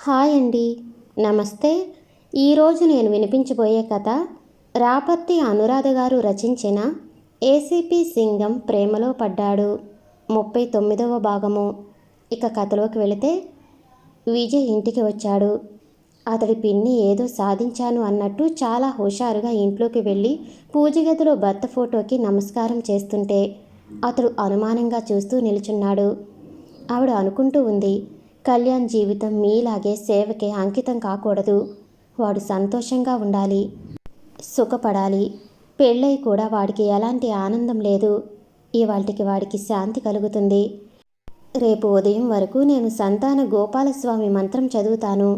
Hi అండి. నమస్తే. ఈరోజు నేను వినిపించబోయే కథ రాపర్తి అనురాధ గారు రచించిన ఏసీపీ సింగం ప్రేమలో పడ్డాడు 39వ భాగము. ఇక కథలోకి వెళితే విజయ్ ఇంటికి వచ్చాడు. అతడి పిన్ని ఏదో సాధించాను అన్నట్టు చాలా హుషారుగా ఇంట్లోకి వెళ్ళి పూజ గదిలో భర్త ఫోటోకి నమస్కారం చేస్తుంటే అతడు అనుమానంగా చూస్తూ నిలుచున్నాడు. ఆవిడ అనుకుంటూ ఉంది, కళ్యాణ్ జీవితం మీలాగే సేవకే అంకితం కాకూడదు. వాడు సంతోషంగా ఉండాలి, సుఖపడాలి. పెళ్ళై కూడా వాడికి ఎలాంటి ఆనందం లేదు. ఇవాళకి వాడికి శాంతి కలుగుతుంది. రేపు ఉదయం వరకు నేను సంతాన గోపాలస్వామి మంత్రం చదువుతాను.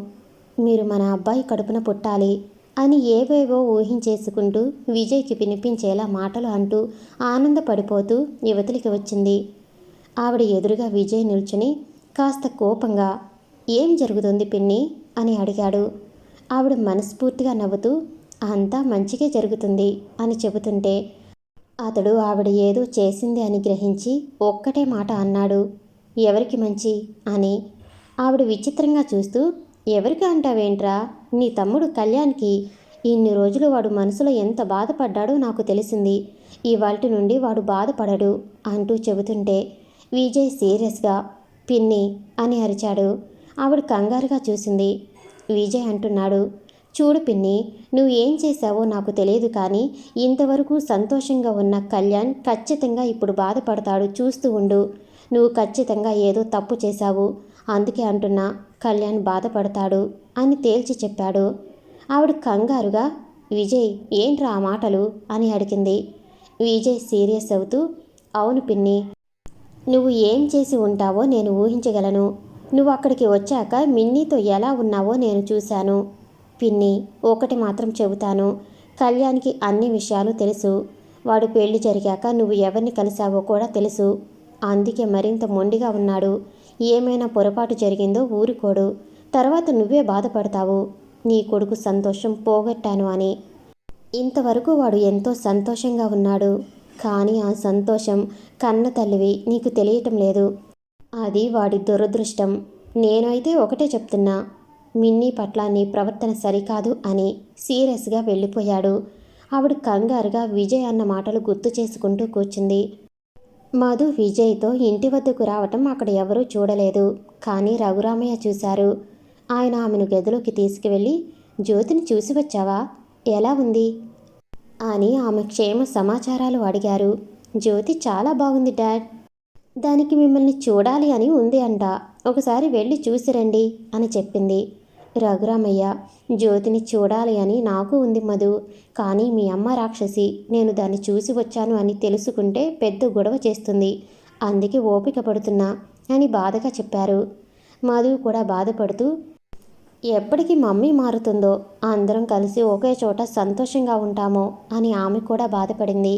మీరు మన అబ్బాయి కడుపున పుట్టాలి అని ఏవేవో ఊహించేసుకుంటూ విజయ్కి వినిపించేలా మాటలు అంటూ ఆనందపడిపోతూ యువతలికి వచ్చింది. ఆవిడ ఎదురుగా విజయ్ నిల్చుని కాస్త కోపంగా, ఏం జరుగుతుంది పిన్ని అని అడిగాడు. ఆవిడ మనస్ఫూర్తిగా నవ్వుతూ, అంతా మంచిగా జరుగుతుంది అని చెబుతుంటే అతడు ఆవిడ ఏదో చేసింది అని గ్రహించి ఒక్కటే మాట అన్నాడు, ఎవరికి మంచి అని. ఆవిడ విచిత్రంగా చూస్తూ, ఎవరికి అంటావేంట్రా, నీ తమ్ముడు కళ్యాణ్కి. ఇన్ని రోజులు వాడు మనసులో ఎంత బాధపడ్డాడో నాకు తెలిసింది. ఇవాల్టి నుండి వాడు బాధపడడు అంటూ చెబుతుంటే విజయ్ సీరియస్గా, పిన్ని అని అరిచాడు. ఆవిడ కంగారుగా చూసింది. విజయ్ అంటున్నాడు, చూడు పిన్ని, నువ్వు ఏం చేశావో నాకు తెలియదు, కానీ ఇంతవరకు సంతోషంగా ఉన్న కళ్యాణ్ ఖచ్చితంగా ఇప్పుడు బాధపడతాడు, చూస్తూ ఉండు. నువ్వు ఖచ్చితంగా ఏదో తప్పు చేశావు, అందుకే అంటున్నా, కళ్యాణ్ బాధపడతాడు అని తేల్చి చెప్పాడు. ఆవిడ కంగారుగా, విజయ్ ఏంట్రా ఆ మాటలు అని అడిగింది. విజయ్ సీరియస్ అవుతూ, అవును పిన్ని, నువ్వు ఏం చేసి ఉంటావో నేను ఊహించగలను. నువ్వు అక్కడికి వచ్చాక మిన్నీతో ఎలా ఉన్నావో నేను చూశాను. పిన్ని, ఒకటి మాత్రం చెబుతాను, కళ్యాణ్కి అన్ని విషయాలు తెలుసు. వాడు పెళ్లి జరిగాక నువ్వు ఎవరిని కలిశావో కూడా తెలుసు. అందుకే మరింత మొండిగా ఉన్నాడు. ఏమైనా పొరపాటు జరిగిందో ఊరుకోడు. తర్వాత నువ్వే బాధపడతావు, నీ కొడుకు సంతోషం పోగొట్టాను అని. ఇంతవరకు వాడు ఎంతో సంతోషంగా ఉన్నాడు, కానీ ఆ సంతోషం కన్న తల్లివి నీకు తెలియటం లేదు. అది వాడి దురదృష్టం. నేనైతే ఒకటే చెప్తున్నా, మిన్నీ పట్ల నీ ప్రవర్తన సరికాదు అని సీరియస్గా వెళ్ళిపోయాడు. ఆవిడ కంగారుగా విజయ్ అన్న మాటలు గుర్తు చేసుకుంటూ కూర్చుంది. మధు విజయ్తో ఇంటి వద్దకు రావటం అక్కడ ఎవరూ చూడలేదు, కానీ రఘురామయ్య చూశారు. ఆయన ఆమెను గదిలోకి తీసుకువెళ్ళి, జ్యోతిని చూసి వచ్చావా, ఎలా ఉంది అని ఆమె క్షేమ సమాచారాలు అడిగారు. జ్యోతి చాలా బాగుంది డాడ్, దానికి మిమ్మల్ని చూడాలి అని ఉంది అంట, ఒకసారి వెళ్ళి చూసిరండి అని చెప్పింది. రఘురామయ్య, జ్యోతిని చూడాలి అని నాకు ఉంది మధు, కానీ మీ అమ్మ రాక్షసి, నేను దాన్ని చూసి వచ్చాను అని తెలుసుకుంటే పెద్ద గొడవ చేస్తుంది, అందుకే ఓపిక పడుతున్నా అని బాధగా చెప్పారు. మధు కూడా బాధపడుతూ, ఎప్పటికీ మమ్మీ మారుతుందో, అందరం కలిసి ఒకే చోట సంతోషంగా ఉంటామో అని ఆమె కూడా బాధపడింది.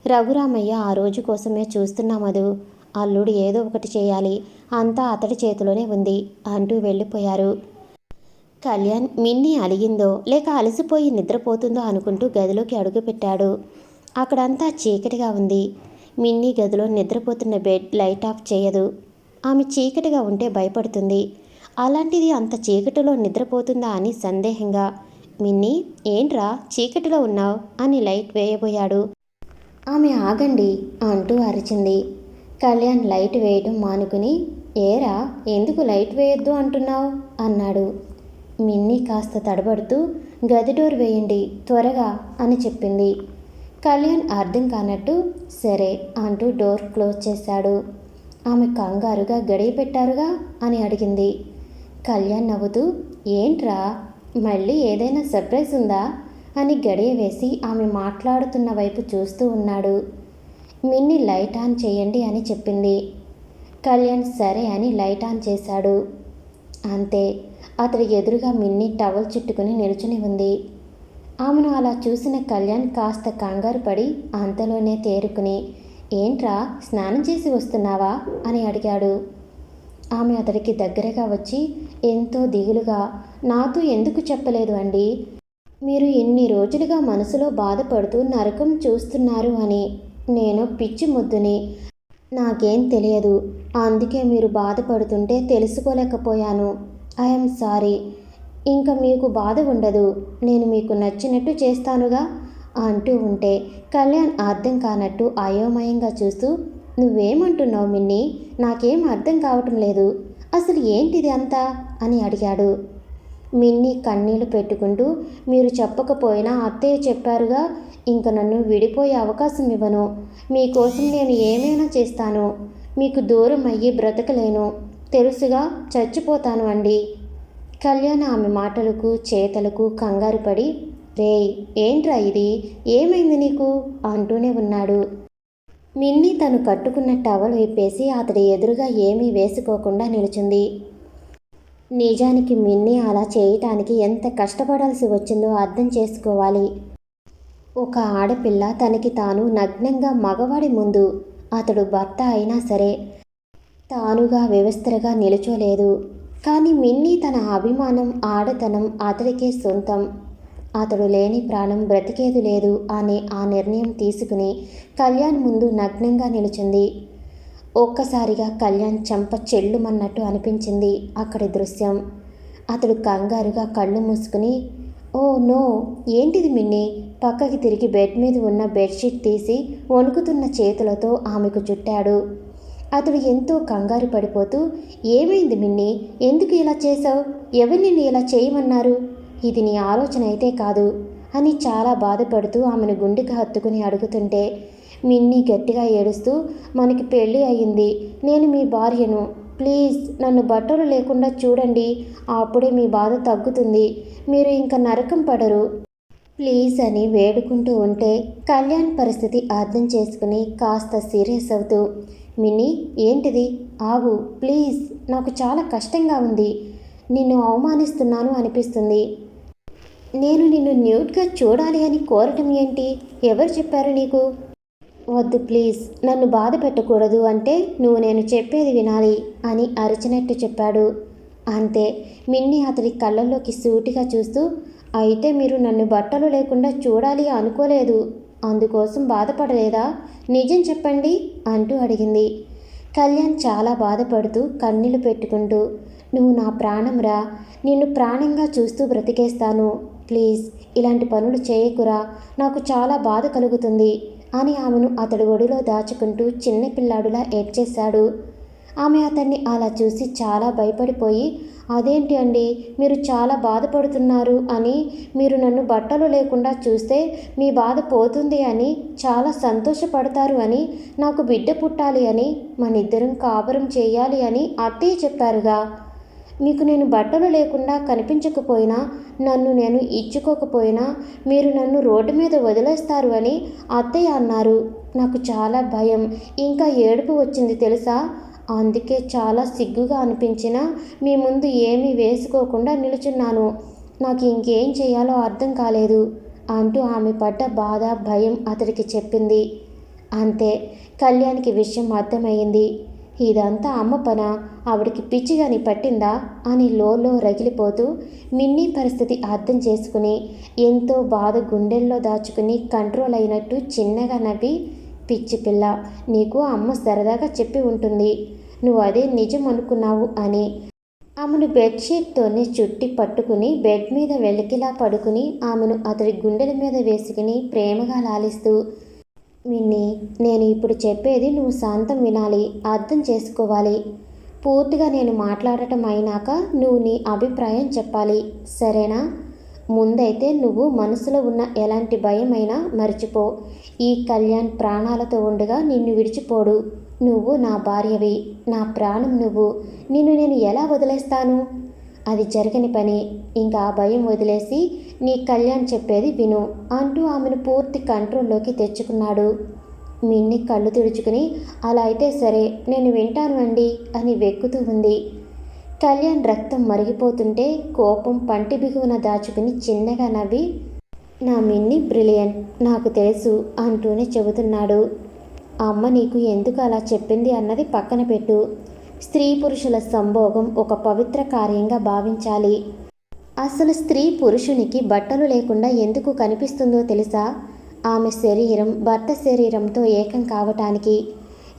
రఘురామయ్య ఆ రోజు కోసమే చూస్తున్నామదు, అల్లుడు ఏదో ఒకటి చేయాలి, అంతా అతడి చేతిలోనే ఉంది అంటూ వెళ్ళిపోయారు. కళ్యాణ్ మిన్నీ అలిగిందో లేక అలసిపోయి నిద్రపోతుందో అనుకుంటూ గదిలోకి అడుగుపెట్టాడు. అక్కడంతా చీకటిగా ఉంది. మిన్నీ గదిలో నిద్రపోతున్న బెడ్ లైట్ ఆఫ్ చేయదు. ఆమె చీకటిగా ఉంటే భయపడుతుంది. అలాంటిది అంత చీకటిలో నిద్రపోతుందా అని సందేహంగా, మిన్నీ ఏంట్రా చీకటిలో ఉన్నావు అని లైట్ వేయబోయాడు. ఆమె ఆగండి అంటూ అరిచింది. కళ్యాణ్ లైట్ వేయడం మానుకుని, ఏరా ఎందుకు లైట్ వేయొద్దు అంటున్నావు అన్నాడు. మిన్నీ కాస్త తడబడుతూ, గది డోర్ వేయండి త్వరగా అని చెప్పింది. కళ్యాణ్ అర్థం కానట్టు సరే అంటూ డోర్ క్లోజ్ చేశాడు. ఆమె కంగారుగా గడియ పెట్టారుగా అని అడిగింది. కళ్యాణ్ నవ్వుతూ, ఏంట్రా మళ్ళీ ఏదైనా సర్ప్రైజ్ ఉందా అని గడియ వేసి ఆమె మాట్లాడుతున్న వైపు చూస్తూ ఉన్నాడు. మిన్నీ లైట్ ఆన్ చేయండి అని చెప్పింది. కళ్యాణ్ సరే అని లైట్ ఆన్ చేశాడు. అంతే, అతడి ఎదురుగా మిన్నీ టవల్ చుట్టుకుని నిల్చుని ఉంది. ఆమెను అలా చూసిన కళ్యాణ్ కాస్త కంగారు పడి అంతలోనే తేరుకుని, ఏంట్రా స్నానం చేసి వస్తున్నావా అని అడిగాడు. ఆమె అతడికి దగ్గరగా వచ్చి ఎంతో దిగులుగా, నాతో ఎందుకు చెప్పలేదు అండి, మీరు ఇన్ని రోజులుగా మనసులో బాధపడుతూ నరకం చూస్తున్నారు అని. నేను పిచ్చి ముద్దుని, నాకేం తెలియదు, అందుకే మీరు బాధపడుతుంటే తెలుసుకోలేకపోయాను ఐఎమ్ సారీ. ఇంకా మీకు బాధ ఉండదు. నేను మీకు నచ్చినట్టు చేస్తానుగా అంటూ ఉంటే కళ్యాణ్ అర్థం కానట్టు అయోమయంగా చూస్తూ, నువ్వేమంటున్నావు మిన్ని? నాకేం అర్థం కావటం లేదు. అసలు ఏంటిది అంతా అని అడిగాడు. మిన్ని కన్నీళ్లు పెట్టుకుంటూ, మీరు చెప్పకపోయినా అత్తయ్య చెప్పారుగా, ఇంక నన్ను విడిపోయే అవకాశం ఇవ్వను. మీకోసం నేను ఏమైనా చేస్తాను. మీకు దూరం అయ్యి బ్రతకలేను. తెలుసుగా, చచ్చిపోతాను అండి. కళ్యాణ్ ఆమె మాటలకు చేతలకు కంగారు పడి, రేయ్ ఏంట్రా ఇది, ఏమైంది నీకు అంటూనే ఉన్నాడు. మిన్ని తను కట్టుకున్న టవల్ విప్పేసి అతడి ఎదురుగా ఏమీ వేసుకోకుండా నిలుచుంది. నిజానికి మిన్ని అలా చేయటానికి ఎంత కష్టపడాల్సి వచ్చిందో అర్థం చేసుకోవాలి. ఒక ఆడపిల్ల తనకి తాను నగ్నంగా మగవాడి ముందు, అతడు భర్త అయినా సరే, తానుగా వ్యవస్థగా నిలుచోలేదు. కానీ మిన్ని తన అభిమానం, ఆడతనం అతడికే సొంతం. అతడు లేని ప్రాణం బ్రతికేది లేదు అనే ఆ నిర్ణయం తీసుకుని కళ్యాణ్ ముందు నగ్నంగా నిలుచుంది. ఒక్కసారిగా కళ్యాణ్ చెంప చెల్లుమన్నట్టు అనిపించింది అక్కడి దృశ్యం. అతడు కంగారుగా కళ్ళు మూసుకుని, ఓ నో, ఏంటిది మిన్ని? పక్కకి తిరిగి బెడ్ మీద ఉన్న బెడ్షీట్ తీసి వణుకుతున్న చేతులతో ఆమెకు చుట్టాడు. అతడు ఎంతో కంగారు పడిపోతూ, ఏమైంది మిన్ని? ఎందుకు ఇలా చేశావు? ఎవరు నిన్ను ఇలా చేయమన్నారు? ఇది నీ ఆలోచన అయితే కాదు అని చాలా బాధపడుతూ ఆమెను గుండెకి హత్తుకుని అడుగుతుంటే మిన్ని గట్టిగా ఏడుస్తూ, మనకి పెళ్ళి అయ్యింది, నేను మీ భార్యను, ప్లీజ్ నన్ను బట్టలు లేకుండా చూడండి, అప్పుడే మీ బాధ తగ్గుతుంది, మీరు ఇంకా నరకం పడరు ప్లీజ్ అని వేడుకుంటూ ఉంటే కళ్యాణ్ పరిస్థితి అర్థం చేసుకుని కాస్త సీరియస్ అవుతూ, మిన్ని ఏంటిది, ఆగు ప్లీజ్, నాకు చాలా కష్టంగా ఉంది, నిన్ను అవమానిస్తున్నాను అనిపిస్తుంది. నేను నిన్ను న్యూట్గా చూడాలి అని కోరటం ఏంటి? ఎవరు చెప్పారు నీకు? వద్దు ప్లీజ్, నన్ను బాధ పెట్టకూడదు అంటే నువ్వు నేను చెప్పేది వినాలి అని అరిచినట్టు చెప్పాడు. అంతే. మిన్ని అతడి కళ్ళల్లోకి సూటిగా చూస్తూ, అయితే మీరు నన్ను బట్టలు లేకుండా చూడాలి అనుకోలేదు, అందుకోసం బాధపడలేదా? నిజం చెప్పండి అంటూ అడిగింది. కళ్యాణ్ చాలా బాధపడుతూ కన్నీళ్లు పెట్టుకుంటూ, నువ్వు నా ప్రాణం రా, నిన్ను ప్రాణంగా చూస్తూ బ్రతికేస్తాను, ప్లీజ్ ఇలాంటి పనులు చేయకురా, నాకు చాలా బాధ కలుగుతుంది అని ఆమెను అతడి ఒడిలో దాచుకుంటూ చిన్నపిల్లాడులా ఏడ్చేశాడు. ఆమె అతన్ని అలా చూసి చాలా భయపడిపోయి, అదేంటి అండి, మీరు చాలా బాధపడుతున్నారు అని, మీరు నన్ను బట్టలు లేకుండా చూస్తే మీ బాధ పోతుంది అని, చాలా సంతోషపడతారు అని, నాకు బిడ్డ పుట్టాలి అని, మనిద్దరం కాపురం చేయాలి అని అత్తయ్య చెప్పారుగా, మీకు నేను బట్టలు లేకుండా కనిపించకపోయినా, నన్ను నేను ఇచ్చుకోకపోయినా మీరు నన్ను రోడ్డు మీద వదిలేస్తారు అని అత్తయ్య అన్నారు. నాకు చాలా భయం, ఇంకా ఏడుపు వచ్చింది తెలుసా, అందుకే చాలా సిగ్గుగా అనిపించినా మీ ముందు ఏమీ వేసుకోకుండా నిలుచున్నాను, నాకు ఇంకేం చేయాలో అర్థం కాలేదు అంటూ ఆమె పడ్డ బాధ, భయం అతడికి చెప్పింది. అంతే. కళ్యాణ్కి విషయం అర్థమయ్యింది. ఇదంతా అమ్మ పన, ఆవిడికి పిచ్చిగాని పట్టిందా అని లోలో రగిలిపోతూ మిన్నీ పరిస్థితి అర్థం చేసుకుని ఎంతో బాధ గుండెల్లో దాచుకుని కంట్రోల్ అయినట్టు చిన్నగా నవ్వి, పిచ్చి పిల్ల, నీకు అమ్మ సరదాగా చెప్పి ఉంటుంది, నువ్వు అదే నిజం అనుకున్నావు అని ఆమెను బెడ్షీట్తోనే చుట్టి పట్టుకుని బెడ్ మీద వెలికిలా పడుకుని ఆమెను అతడి గుండెల మీద వేసుకుని ప్రేమగా లాలిస్తూ, మిన్నీ, నేను ఇప్పుడు చెప్పేది నువ్వు శాంతం వినాలి, అర్థం చేసుకోవాలి. పూర్తిగా నేను మాట్లాడటం అయినాక నువ్వు నీ అభిప్రాయం చెప్పాలి, సరేనా? ముందైతే నువ్వు మనసులో ఉన్న ఎలాంటి భయమైనా మర్చిపో. ఈ కళ్యాణ్ ప్రాణాలతో ఉండగా నిన్ను విడిచిపోడు. నువ్వు నా భార్యవి, నా ప్రాణం నువ్వు, నిన్ను నేను ఎలా వదిలేస్తాను? అది జరగని పని. ఇంకా ఆ భయం వదిలేసి నీ కళ్యాణ్ చెప్పేది విను అంటూ ఆమెను పూర్తి కంట్రోల్లోకి తెచ్చుకున్నాడు. మిన్ని కళ్ళు తుడుచుకుని, అలా అయితే సరే నేను వింటాను అండి అని వెక్కుతూ ఉంది. కళ్యాణ్ రక్తం మరిగిపోతుంటే కోపం పంటి బిగువన దాచుకుని చిన్నగా నవ్వి, నా మిన్ని బ్రిలియంట్, నాకు తెలుసు అంటూనే చెబుతున్నాడు. అమ్మ నీకు ఎందుకు అలా చెప్పింది అన్నది పక్కన పెట్టు. స్త్రీ పురుషుల సంభోగం ఒక పవిత్ర కార్యంగా భావించాలి. అసలు స్త్రీ పురుషునికి బట్టలు లేకుండా ఎందుకు కనిపిస్తుందో తెలుసా? ఆమె శరీరం భర్త శరీరంతో ఏకం కావటానికి.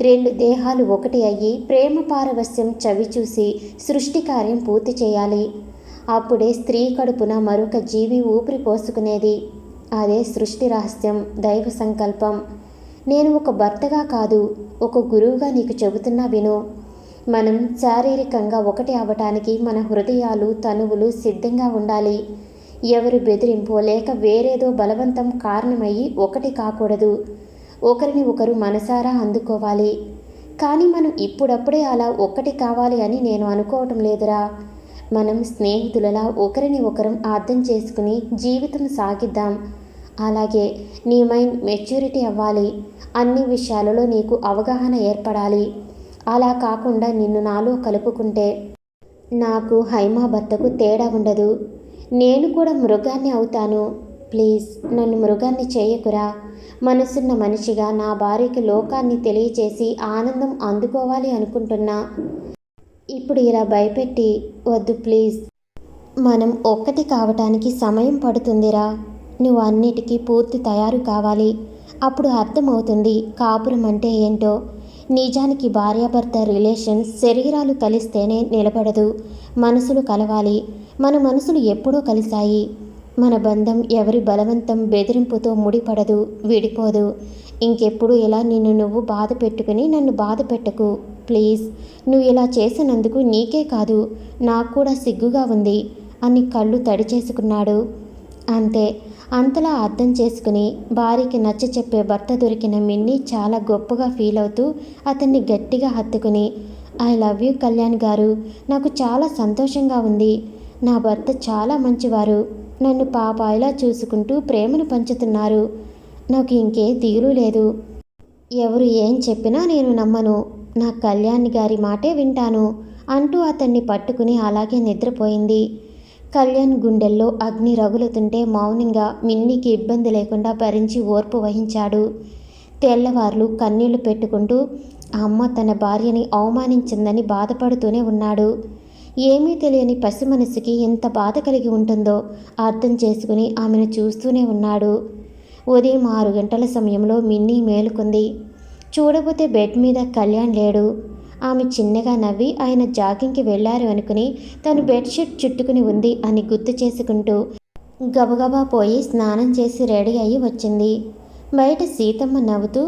రెండు దేహాలు ఒకటి అయ్యి ప్రేమ పారవస్యం చవిచూసి సృష్టి కార్యం పూర్తి చేయాలి. అప్పుడే స్త్రీ కడుపున మరొక జీవి ఊపిరి పోసుకునేది. అదే సృష్టి రహస్యం, దైవ సంకల్పం. నేను ఒక భర్తగా కాదు, ఒక గురువుగా నీకు చెబుతున్నా విను. మనం శారీరకంగా ఒకటి అవ్వటానికి మన హృదయాలు, తనువులు సిద్ధంగా ఉండాలి. ఎవరి బెదిరింపో లేక వేరేదో బలవంతం కారణమయ్యి ఒకటి కాకూడదు. ఒకరిని ఒకరు మనసారా అందుకోవాలి. కానీ మనం ఇప్పుడప్పుడే అలా ఒక్కటి కావాలి అని నేను అనుకోవటం లేదురా. మనం స్నేహితులలా ఒకరిని ఒకరం అర్థం చేసుకుని జీవితం సాగిద్దాం. అలాగే నీ మైండ్ మెచ్యూరిటీ అవ్వాలి. అన్ని విషయాలలో నీకు అవగాహన ఏర్పడాలి. అలా కాకుండా నిన్ను నాలో కలుపుకుంటే నాకు హైమా భర్తకు తేడా ఉండదు. నేను కూడా మృగాన్ని అవుతాను. ప్లీజ్ నన్ను మృగాన్ని చేయకురా. మనసున్న మనిషిగా నా భార్యకి లోకాన్ని తెలియచేసి ఆనందం అందుకోవాలి అనుకుంటున్నా. ఇప్పుడు ఇలా భయపెట్టి వద్దు ప్లీజ్. మనం ఒక్కటి కావటానికి సమయం పడుతుందిరా. నువ్వు అన్నిటికీ పూర్తి తయారు కావాలి. అప్పుడు అర్థమవుతుంది కాపురం అంటే ఏంటో. నిజానికి భార్యాభర్త రిలేషన్ శరీరాలు కలిస్తేనే నిలబడదు, మనసులు కలవాలి. మన మనసులు ఎప్పుడూ కలిశాయి. మన బంధం ఎవరి బలవంతం బెదిరింపుతో ముడిపడదు, విడిపోదు. ఇంకెప్పుడు ఇలా నిన్ను నువ్వు బాధ పెట్టుకుని నన్ను బాధ పెట్టకు ప్లీజ్. నువ్వు ఇలా చేసినందుకు నీకే కాదు నాకు కూడా సిగ్గుగా ఉంది అని కళ్ళు తడి చేసుకున్నాడు. అంతే. అంతలా అర్థం చేసుకుని భార్యకి నచ్చ చెప్పే భర్త దొరికిన మిన్ని చాలా గొప్పగా ఫీల్ అవుతూ అతన్ని గట్టిగా హత్తుకుని, ఐ లవ్ యూ కళ్యాణ్ గారు. నాకు చాలా సంతోషంగా ఉంది. నా భర్త చాలా మంచివారు. నన్ను పాపాయిలా చూసుకుంటూ ప్రేమను పంచుతున్నారు. నాకు ఇంకే దిగులు లేదు. ఎవరు ఏం చెప్పినా నేను నమ్మను. నా కళ్యాణ్ గారి మాటే వింటాను అంటూ అతన్ని పట్టుకుని అలాగే నిద్రపోయింది. కళ్యాణ్ గుండెల్లో అగ్ని రగులుతుంటే మౌనంగా మిన్నీకి ఇబ్బంది లేకుండా భరించి ఓర్పు వహించాడు. తెల్లవార్లు కన్నీళ్లు పెట్టుకుంటూ అమ్మ తన భార్యని అవమానించిందని బాధపడుతూనే ఉన్నాడు. ఏమీ తెలియని పసి మనసుకి ఎంత బాధ కలిగి ఉంటుందో అర్థం చేసుకుని ఆమెను చూస్తూనే ఉన్నాడు. ఉదయం 6 గంటల సమయంలో మిన్నీ మేలుకుంది. చూడబోతే బెడ్ మీద కళ్యాణ్ లేడు. ఆమె చిన్నగా నవ్వి ఆయన జాగింగ్కి వెళ్లారు అనుకుని తను బెడ్షీట్ చుట్టుకుని ఉంది అని గుర్తు చేసుకుంటూ గబగబా పోయి స్నానం చేసి రెడీ అయ్యి వచ్చింది. బయట సీతమ్మ నవ్వుతూ,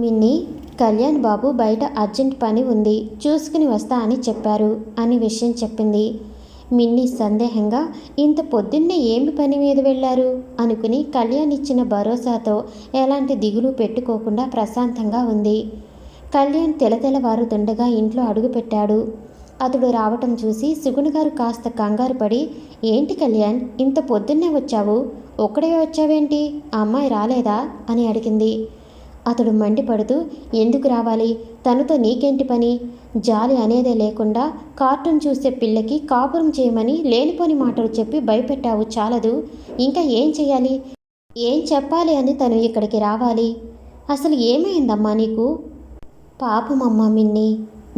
మిన్నీ, కళ్యాణ్ బాబు బయట అర్జెంట్ పని ఉంది, చూసుకుని వస్తా అని చెప్పారు అని విషయం చెప్పింది. మిన్నీ సందేహంగా ఇంత పొద్దున్నే ఏమి పని మీద వెళ్ళారు అనుకుని కళ్యాణ్ ఇచ్చిన భరోసాతో ఎలాంటి దిగులు పెట్టుకోకుండా ప్రశాంతంగా ఉంది. కళ్యాణ్ తెలతెలవారుతుండగా ఇంట్లో అడుగుపెట్టాడు. అతడు రావటం చూసి సుగుణగారు కాస్త కంగారు పడి, ఏంటి కళ్యాణ్ ఇంత పొద్దున్నే వచ్చావు? ఒక్కడే వచ్చావేంటి? ఆ అమ్మాయి రాలేదా అని అడిగింది. అతడు మండిపడుతూ, ఎందుకు రావాలి? తనతో నీకేంటి పని? జాలి అనేదే లేకుండా కార్టూన్ చూసే పిల్లకి కాపురం చేయమని లేనిపోని మాటలు చెప్పి భయపెట్టావు చాలదు. ఇంకా ఏం చెయ్యాలి? ఏం చెప్పాలి అని తను ఇక్కడికి రావాలి? అసలు ఏమైందమ్మా నీకు? పాపమమ్మా మిన్ని,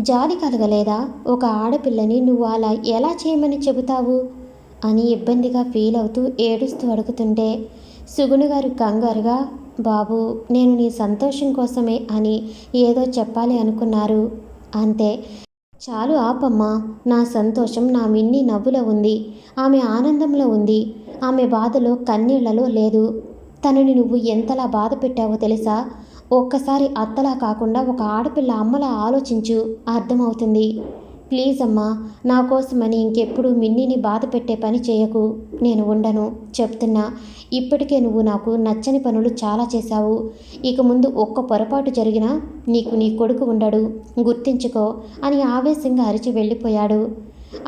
జాలి కలగలేదా? ఒక ఆడపిల్లని నువ్వు అలా ఎలా చేయమని చెబుతావు అని ఇబ్బందిగా ఫీల్ అవుతూ ఏడుస్తూ అడుగుతుంటే సుగుణగారు కంగారుగా, బాబు నేను నీ సంతోషం కోసమే అని ఏదో చెప్పాలి అనుకున్నారు. అంతే, చాలు ఆపమ్మా. నా సంతోషం నా మిన్ని నవ్వులో ఉంది, ఆమె ఆనందంలో ఉంది, ఆమె బాధలో కన్నీళ్లలో లేదు. తనని నువ్వు ఎంతలా బాధ పెట్టావో తెలుసా? ఒక్కసారి అత్తలా కాకుండా ఒక ఆడపిల్ల అమ్మలా ఆలోచించు, అర్థమవుతుంది. ప్లీజ్ అమ్మా, నా కోసమని ఇంకెప్పుడు మిన్నీని బాధ పెట్టే పని చేయకు. నేను ఉండను, చెప్తున్నా. ఇప్పటికే నువ్వు నాకు నచ్చని పనులు చాలా చేశావు. ఇక ముందు ఒక్క పొరపాటు జరిగినా నీకు నీ కొడుకు ఉండడు, గుర్తించుకో అని ఆవేశంగా అరిచి వెళ్ళిపోయాడు.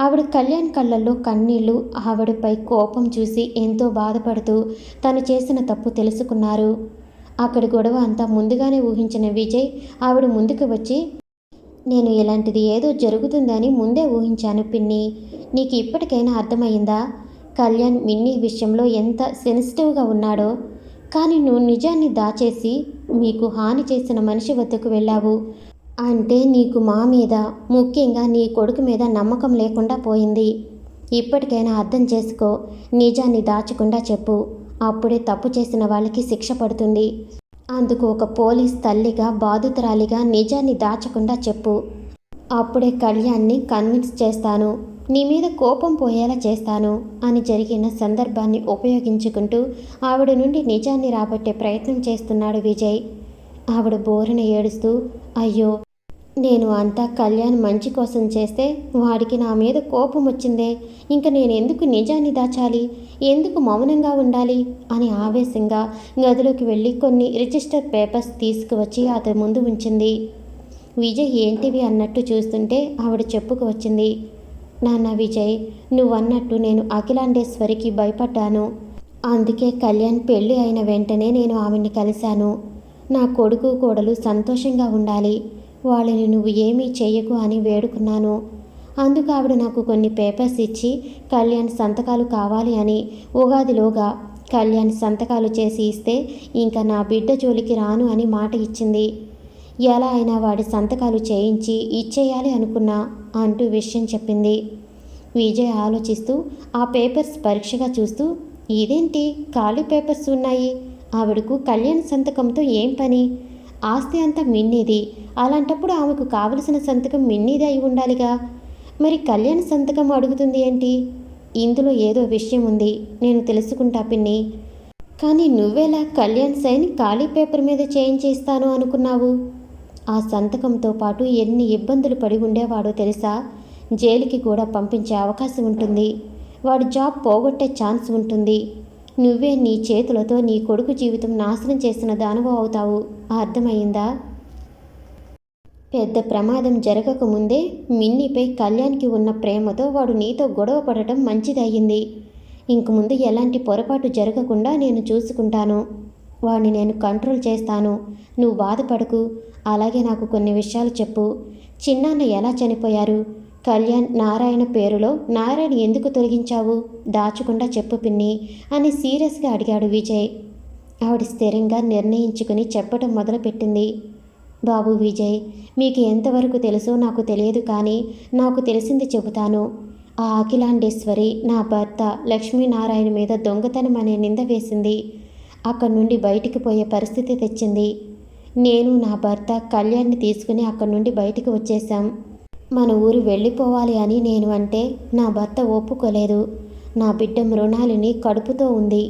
ఆవిడ కళ్యాణ్ కళ్ళల్లో కన్నీళ్లు, ఆవిడపై కోపం చూసి ఎంతో బాధపడుతూ తను చేసిన తప్పు తెలుసుకున్నారు. అక్కడి గొడవ అంతా ముందుగానే ఊహించిన విజయ్ ఆవిడ ముందుకు వచ్చి, నేను ఇలాంటిది ఏదో జరుగుతుందని ముందే ఊహించాను పిన్ని. నీకు ఇప్పటికైనా అర్థమైందా? కళ్యాణ్ మిన్నీ విషయంలో ఎంత సెన్సిటివ్గా ఉన్నాడో. కానీ నువ్వు నిజాన్ని దాచేసి మీకు హాని చేసిన మనిషి వద్దకు వెళ్ళావు అంటే నీకు మా మీద, ముఖ్యంగా నీ కొడుకు మీద నమ్మకం లేకుండా పోయింది. ఇప్పటికైనా అర్థం చేసుకో. నిజాన్ని దాచకుండా చెప్పు. అప్పుడే తప్పు చేసిన వాళ్ళకి శిక్ష పడుతుంది. అందుకు ఒక పోలీస్ తల్లిగా బాధితురాలిగా నిజాన్ని దాచకుండా చెప్పు. అప్పుడే కళ్యాణ్ని కన్విన్స్ చేస్తాను, నీ మీద కోపం పోయేలా చేస్తాను అని జరిగిన సందర్భాన్ని ఉపయోగించుకుంటూ ఆవిడ నుండి నిజాన్ని రాబట్టే ప్రయత్నం చేస్తున్నాడు విజయ్. ఆవిడ బోరున ఏడుస్తూ, అయ్యో, నేను అంతా కళ్యాణ్ మంచి కోసం చేస్తే వాడికి నా మీద కోపం వచ్చిందే, ఇంక నేనెందుకు నిజాన్ని దాచాలి, ఎందుకు మౌనంగా ఉండాలి అని ఆవేశంగా గదిలోకి వెళ్ళి కొన్ని రిజిస్టర్ పేపర్స్ తీసుకువచ్చి అతని ముందు ఉంచింది. విజయ్ ఏంటివి అన్నట్టు చూస్తుంటే ఆవిడ చెప్పుకు వచ్చింది, నాన్న విజయ్, నువ్వన్నట్టు నేను అఖిలాండేశ్వరికి భయపడ్డాను. అందుకే కళ్యాణ్ పెళ్ళి అయిన వెంటనే నేను ఆవిడ్ని కలిశాను. నా కొడుకు కోడలు సంతోషంగా ఉండాలి, వాళ్ళని నువ్వు ఏమీ చెయ్యకు అని వేడుకున్నాను. అందుకు ఆవిడ నాకు కొన్ని పేపర్స్ ఇచ్చి కళ్యాణ్ సంతకాలు కావాలి అని ఉగాదిలోగా కళ్యాణ్ సంతకాలు చేసి ఇస్తే ఇంకా నా బిడ్డ జోలికి రాను అని మాట ఇచ్చింది. ఎలా అయినా వాడి సంతకాలు చేయించి ఇచ్చేయాలి అనుకున్నా అంటూ విషయం చెప్పింది. విజయ్ ఆలోచిస్తూ ఆ పేపర్స్ పరీక్షగా చూస్తూ, ఇదేంటి ఖాళీ పేపర్స్ ఉన్నాయి, ఆవిడకు కళ్యాణ్ సంతకంతో ఏం పని, ఆస్తి అంతా మిన్నీది, అలాంటప్పుడు ఆమెకు కావలసిన సంతకం మిన్నీది అయి ఉండాలిగా, మరి కళ్యాణ్ సంతకం అడుగుతుంది ఏంటి, ఇందులో ఏదో విషయం ఉంది, నేను తెలుసుకుంటా పిన్ని. కానీ నువ్వెలా కళ్యాణ్ సైన్ ఖాళీ పేపర్ మీద చేయించేస్తాను అనుకున్నావు? ఆ సంతకంతో పాటు ఎన్ని ఇబ్బందులు పడి ఉండేవాడో తెలుసా, జైలుకి కూడా పంపించే అవకాశం ఉంటుంది, వాడి జాబ్ పోగొట్టే ఛాన్స్ ఉంటుంది, నువ్వే నీ చేతులతో నీ కొడుకు జీవితం నాశనం చేసిన దానవు అవుతావు, అర్థమైందా? పెద్ద ప్రమాదం జరగకముందే మిన్నీపై కళ్యాణ్కి ఉన్న ప్రేమతో వాడు నీతో గొడవ పడటం మంచిదయ్యింది. ఇంక ముందు ఎలాంటి పొరపాటు జరగకుండా నేను చూసుకుంటాను, వాడిని నేను కంట్రోల్ చేస్తాను, నువ్వు బాధపడకు. అలాగే నాకు కొన్ని విషయాలు చెప్పు, చిన్నాన్న ఎలా చనిపోయారు, కళ్యాణ్ నారాయణ పేరులో నారాయణ ఎందుకు తొలగించావు, దాచకుండా చెప్పు పిన్ని అని సీరియస్గా అడిగాడు విజయ్. ఆవిడ స్థిరంగా నిర్ణయించుకుని చెప్పటం మొదలుపెట్టింది. బాబు విజయ్, మీకు ఎంతవరకు తెలుసో నాకు తెలియదు, కానీ నాకు తెలిసింది చెబుతాను. ఆ అఖిలాండేశ్వరి నా భర్త లక్ష్మీనారాయణ మీద దొంగతనం అనే నింద వేసింది. అక్కడి నుండి బయటికి పోయే పరిస్థితి తెచ్చింది. నేను నా భర్త కళ్యాణ్ని తీసుకుని అక్కడి నుండి బయటికి వచ్చేశాం. మన ఊరు వెళ్ళిపోవాలి అని నేను అంటే నా భర్త ఒప్పుకోలేదు. నా బిడ్డ మృణాలిని కడుపుతో ఉంది.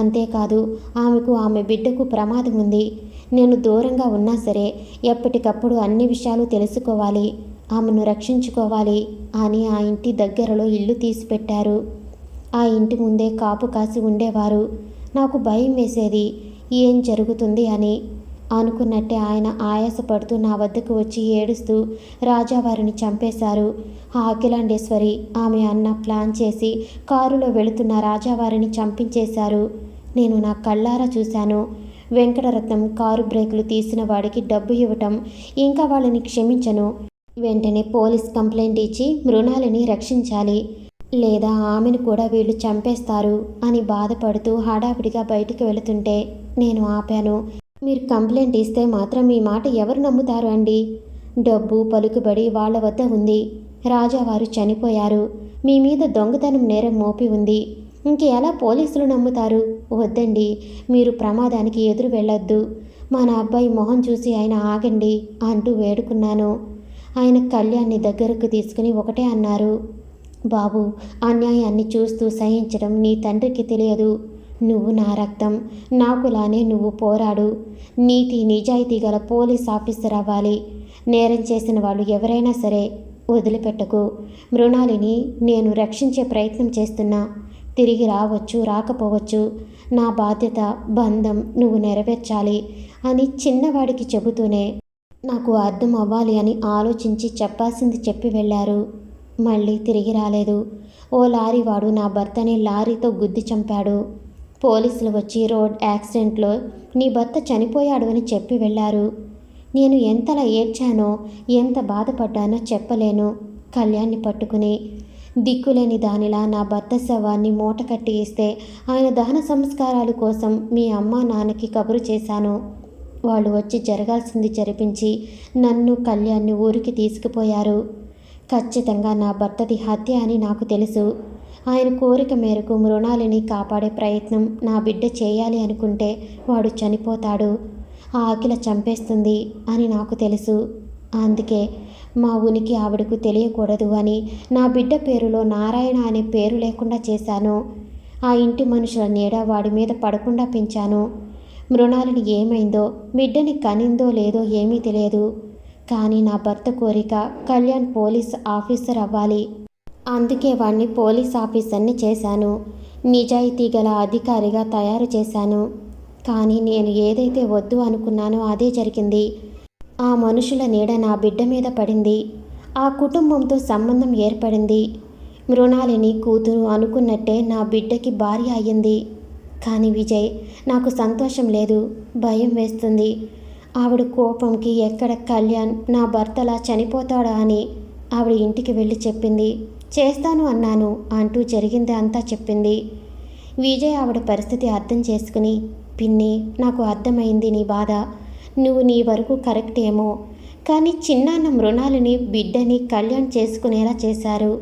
అంతేకాదు, ఆమెకు ఆమె బిడ్డకు ప్రమాదం ఉంది. నేను దూరంగా ఉన్నా సరే ఎప్పటికప్పుడు అన్ని విషయాలు తెలుసుకోవాలి, ఆమెను రక్షించుకోవాలి అని ఆ ఇంటి దగ్గరలో ఇల్లు తీసిపెట్టారు. ఆ ఇంటి ముందే కాపు కాసి ఉండేవారు. నాకు భయం వేసేది, ఏం జరుగుతుంది అని. అనుకున్నట్టే ఆయన ఆయాసపడుతూ నా వద్దకు వచ్చి ఏడుస్తూ రాజావారిని చంపేశారు. ఆ అఖిలాండేశ్వరి ఆమె అన్న ప్లాన్ చేసి కారులో వెళుతున్న రాజావారిని చంపించేశారు. నేను నా కళ్ళారా చూశాను. వెంకటరత్నం కారు బ్రేకులు తీసిన వాడికి డబ్బు ఇవ్వటం, ఇంకా వాళ్ళని క్షమించను, వెంటనే పోలీస్ కంప్లైంట్ ఇచ్చి మృణాలిని రక్షించాలి, లేదా ఆమెను కూడా వీళ్ళు చంపేస్తారు అని బాధపడుతూ హడావిడిగా బయటికి వెళుతుంటే నేను ఆపాను. మీరు కంప్లైంట్ ఇస్తే మాత్రం మీ మాట ఎవరు నమ్ముతారు అండి? డబ్బు పలుకుబడి వాళ్ళ వద్ద ఉంది. రాజావారు చనిపోయారు. మీ మీద దొంగతనం నేరం మోపి ఉంది. ఇంక ఎలా పోలీసులు నమ్ముతారు? వద్దండి, మీరు ప్రమాదానికి ఎదురు వెళ్ళొద్దు. మన అబ్బాయి మొహం చూసి ఆయన ఆగండి అంటూ వేడుకున్నాను. ఆయన కళ్యాణ్ని దగ్గరకు తీసుకుని ఒకటే అన్నారు, బాబు, అన్యాయాన్ని చూస్తూ సహించడం నీ తండ్రికి తెలియదు. నువ్వు నా రక్తం, నాకులానే నువ్వు పోరాడు. నీతి నిజాయితీ గల పోలీస్ ఆఫీసర్ అవ్వాలి. నేరం చేసిన వాళ్ళు ఎవరైనా సరే వదిలిపెట్టకు. మృణాలిని నేను రక్షించే ప్రయత్నం చేస్తున్నా. తిరిగి రావచ్చు, రాకపోవచ్చు. నా బాధ్యత, బంధం నువ్వు నెరవేర్చాలి అని చిన్నవాడికి చెబుతూనే నాకు అర్థం అవ్వాలి అని ఆలోచించి చెప్పాల్సింది చెప్పి వెళ్ళారు. మళ్ళీ తిరిగి రాలేదు. ఓ లారీ వాడు నా భర్తని లారీతో గుద్ది చంపాడు. పోలీసులు వచ్చి రోడ్ యాక్సిడెంట్లో నీ భర్త చనిపోయాడు అని చెప్పి వెళ్ళారు. నేను ఎంతలా ఏడ్చానో, ఎంత బాధపడ్డానో చెప్పలేను. కళ్యాణ్ని పట్టుకుని దిక్కులేని దానిలా నా భర్త శవాన్ని మూట కట్టి ఇస్తే ఆయన దహన సంస్కారాల కోసం మీ అమ్మ నాన్నకి కబురు చేశాను. వాళ్ళు వచ్చి జరగాల్సింది జరిపించి నన్ను కళ్యాణ్ని ఊరికి తీసుకుపోయారు. ఖచ్చితంగా నా భర్తది హత్య అని నాకు తెలుసు. ఆయన కోరిక మేరకు మృణాలిని కాపాడే ప్రయత్నం నా బిడ్డ చేయాలి అనుకుంటే వాడు చనిపోతాడు. ఆ అఖిల చంపేస్తుంది అని నాకు తెలుసు. అందుకే మా ఉనికి ఆవిడకు తెలియకూడదు అని నా బిడ్డ పేరులో నారాయణ అనే పేరు లేకుండా చేశాను. ఆ ఇంటి మనుషుల నీడ వాడి మీద పడకుండా పెంచాను. మృణాలిని ఏమైందో, బిడ్డని కనిందో లేదో ఏమీ తెలియదు. కానీ నా భర్త కోరిక కళ్యాణ్ పోలీస్ ఆఫీసర్ అవ్వాలి. అందుకే వాణ్ణి పోలీస్ ఆఫీసర్ని చేశాను. నిజాయితీ గల అధికారిగా తయారు చేశాను. కానీ నేను ఏదైతే వద్దు అనుకున్నానో అదే జరిగింది. ఆ మనుషుల నీడ నా బిడ్డ మీద పడింది. ఆ కుటుంబంతో సంబంధం ఏర్పడింది. మృణాలిని కూతురు అనుకున్నట్టే నా బిడ్డకి భార్య అయ్యింది. కానీ విజయ్, నాకు సంతోషం లేదు, భయం వేస్తుంది. ఆవిడ కోపంకి ఎక్కడ కళ్యాణ్ నా భర్తలా చనిపోతాడా అని ఆవిడ ఇంటికి వెళ్ళి చెప్పింది. చేస్తాను అన్నాను అంటూ జరిగింది అంతా చెప్పింది. విజయ్ ఆవిడ పరిస్థితి అర్థం చేసుకుని, పిన్ని, నాకు అర్థమైంది నీ బాధ. నువ్వు నీ వరకు కరెక్ట్ ఏమో, కానీ చిన్నాన్న మృణాలిని బిడ్డని కళ్యాణ్ చేసుకునేలా చేశారు.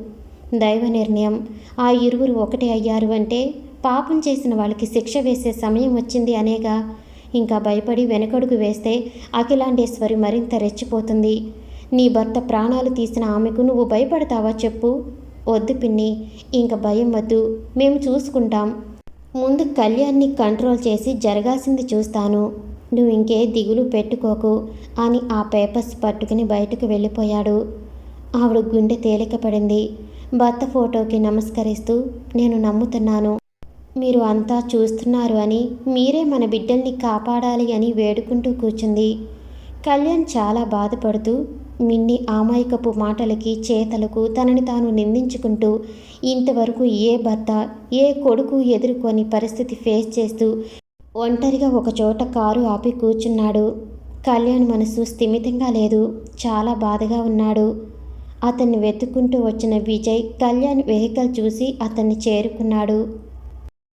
దైవ నిర్ణయం. ఆ ఇరువురు ఒకటే అయ్యారు అంటే పాపం చేసిన వాళ్ళకి శిక్ష వేసే సమయం వచ్చింది అనేగా. ఇంకా భయపడి వెనకడుగు వేస్తే అఖిలాండేశ్వరి మరింత రెచ్చిపోతుంది. నీ భర్త ప్రాణాలు తీసిన ఆమెకు నువ్వు భయపడతావా చెప్పు? వద్దు పిన్ని, ఇంక భయం వద్దు, మేము చూసుకుంటాం. ముందు కళ్యాణ్ని కంట్రోల్ చేసి జరగాల్సింది చూస్తాను. నువ్వు ఇంకే దిగులు పెట్టుకోకు అని ఆ పేపర్స్ పట్టుకుని బయటకు వెళ్ళిపోయాడు. ఆవిడ గుండె తేలిక పడింది. భర్త ఫోటోకి నమస్కరిస్తూ, నేను నమ్ముతున్నాను, మీరు అంతా చూస్తున్నారు అని, మీరే మన బిడ్డల్ని కాపాడాలి అని వేడుకుంటూ కూర్చుంది. కళ్యాణ్ చాలా బాధపడుతూ మిన్ని అమాయకపు మాటలకి చేతలకు తనని తాను నిందించుకుంటూ ఇంతవరకు ఏ భర్త ఏ కొడుకు ఎదుర్కొని పరిస్థితి ఫేస్ చేస్తూ ఒంటరిగా ఒకచోట కారు ఆపి కూర్చున్నాడు. కళ్యాణ్ మనసు స్థిమితంగా లేదు, చాలా బాధగా ఉన్నాడు. అతన్ని వెతుక్కుంటూ వచ్చిన విజయ్ కళ్యాణ్ వెహికల్ చూసి అతన్ని చేరుకున్నాడు.